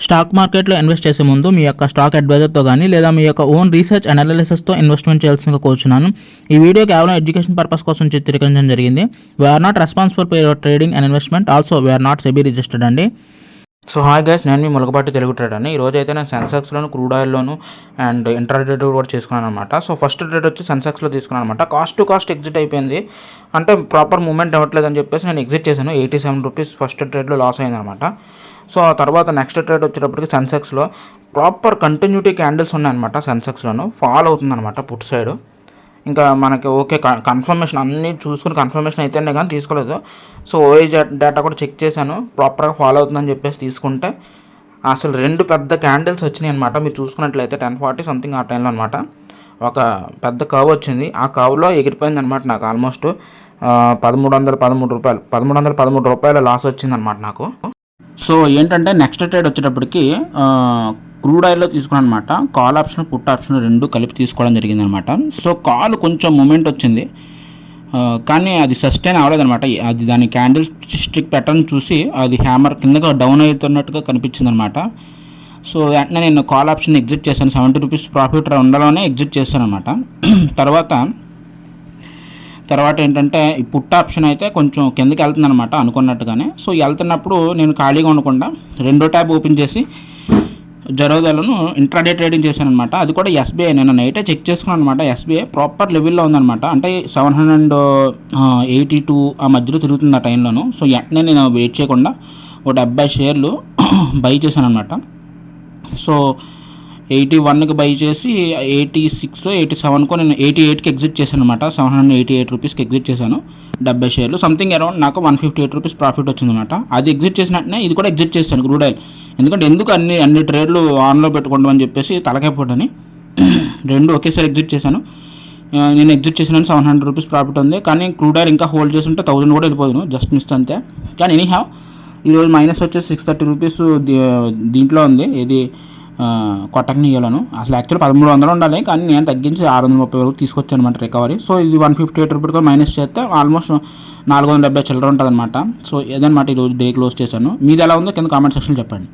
Stock మార్కెట్లో invest చేసే ముందు మీ యొక్క స్టాక్ అడ్వైజర్తో కానీ లేదా మీ యొక్క ఓన్ రీసెర్చ్ అనాలిసిస్తో ఇన్వెస్ట్మెంట్ చేయాల్సిందిగా కోరుచున్నాను. ఈ వీడియో కేవలం ఎడ్యుకేషన్ పర్పస్ కోసం చిత్రీకరించడం జరిగింది. We are not responsible for your trading and investment. Also we are not SEBI registered అండి. సో హాయ్ గైస్, నేను మీ ములగపాటి తెలుగు ట్రేడర్ అండి. ఈరోజు అయితే నేను సెన్సెక్స్లోను, క్రూడ్ ఆయిల్లోను అండ్ ఇంట్రాడే కూడా చేసుకున్నాను అనమాట. సో ఫస్ట్ ట్రేడ్ వచ్చి సెన్సెక్స్లో తీసుకున్నాను అనమాట. కాస్ట్ టు కాస్ట్ ఎగ్జిట్ అయిపోయింది, అంటే ప్రాపర్ మూవ్మెంట్ అవ్వట్లేదు అని చెప్పేసి నేను ఎగ్జిట్ చేశాను. 87 రూపీస్ ఫస్ట్ ట్రేడ్లో లాస్ అయిందనమాట. సో ఆ తర్వాత నెక్స్ట్ ట్రేడ్ వచ్చేటప్పటికి సెన్సెక్స్లో ప్రాపర్ కంటిన్యూటీ క్యాండిల్స్ ఉన్నాయన్నమాట. సెన్సెక్స్లోను ఫాల్ అవుతుందన్నమాట పుట్ సైడ్. ఇంకా మనకి ఓకే కన్ఫర్మేషన్ అన్నీ చూసుకుని కన్ఫర్మేషన్ అయితేనే కానీ తీసుకోలేదు. సో ఓఏజ్ డేటా కూడా చెక్ చేశాను, ప్రాపర్గా ఫాలో అవుతుందని చెప్పేసి తీసుకుంటే అసలు 2 పెద్ద క్యాండిల్స్ వచ్చినాయి అనమాట. మీరు చూసుకున్నట్లయితే 10:40 సంథింగ్ ఆ టైంలో అనమాట ఒక పెద్ద కర్వ్ వచ్చింది. ఆ కర్వ్లో ఎగిరిపోయింది అనమాట. నాకు ఆల్మోస్ట్ 1313 రూపాయల లాస్ వచ్చిందనమాట నాకు. సో ఏంటంటే నెక్స్ట్ ట్రేడ్ వచ్చేటప్పటికి క్రూడ్ ఆయిల్లో తీసుకున్నాను అనమాట. కాల్ ఆప్షన్, పుట్ ఆప్షన్ 2 కలిపి తీసుకోవడం జరిగిందనమాట. సో కాల్ కొంచెం మూమెంట్ వచ్చింది, కానీ అది సస్టైన్ అవ్వలేదన్నమాట. అది దాని క్యాండిల్ స్టిక్ ప్యాటర్న్ చూసి అది హ్యామర్ కిందగా డౌన్ అవుతున్నట్టుగా కనిపించింది అనమాట. సో వెంటనే నేను కాల్ ఆప్షన్ ఎగ్జిట్ చేశాను. 70 రూపీస్ ప్రాఫిట్ ఉండాలనే ఎగ్జిట్ చేశాను అనమాట. తర్వాత ఏంటంటే ఈ పుట్ ఆప్షన్ అయితే కొంచెం కిందకి వెళ్తుంది అనమాట అనుకున్నట్టుగానే. సో వెళ్తున్నప్పుడు నేను ఖాళీగా ఉండకుండా 2వ ట్యాబ్ ఓపెన్ చేసి జరోదాలను ఇంట్రాడే ట్రేడింగ్ చేశాను అనమాట. అది కూడా ఎస్బీఐ. నేను నైటే చెక్ చేసుకున్నాను అనమాట. ఎస్బీఐ ప్రాపర్ లెవెల్లో ఉందన్నమాట. అంటే 782 ఆ మధ్యలో తిరుగుతుంది ఆ టైంలోను. సో వెంటనే నేను వెయిట్ చేయకుండా ఒక 70 షేర్లు బై చేశాను అనమాట. సో 81కి బై చేసి 86 87కో నేను 88కి ఎగ్జిట్ చేశాను అనమాట. 788 రూపీస్కి ఎగ్జిట్ చేశాను 70 షేర్లు. సంథింగ్ అరౌండ్ నాకు 158 రూపీస్ ప్రాఫిట్ వచ్చిందనమాట. అది ఎగ్జిట్ చేసినట్టునే ఇది కూడా ఎగ్జిట్ చేశాను క్రూడ్ ఆయిల్. ఎందుకంటే అన్ని ట్రేడ్లు ఆన్లో పెట్టుకుంటామని చెప్పేసి తలకాయపోటని 2 ఒకేసారి ఎగ్జిట్ చేశాను. నేను ఎగ్జిట్ చేసిన 700 రూపీస్ ప్రాఫిట్ ఉంది. కానీ క్రూడ్ ఆయిల్ ఇంకా హోల్డ్ చేసి ఉంటే 1000 కూడా వెళ్ళిపోయాను, జస్ట్ మిస్ అంతే. కానీ ఎనీ హ్యావ్ ఈరోజు మైనస్ వచ్చేసి 630 రూపీస్ దీంట్లో ఉంది. ఇది కొట్టకనీయాలను అసలు యాక్చువల్ 1300 ఉండాలి, కానీ నేను తగ్గించి 630 వరకు తీసుకొచ్చాను అనమాట రికవరీ. సో ఇది 158 రూపీస్ మైనస్ చేస్తే ఆల్మోస్ట్ 470 చిల్లర ఉంటుంది అనమాట. సో ఏదన్నమాట ఈరోజు డే క్లోజ్ చేశాను. మీది ఎలా ఉందో కింద కామెంట్ సెక్షన్లో చెప్పండి.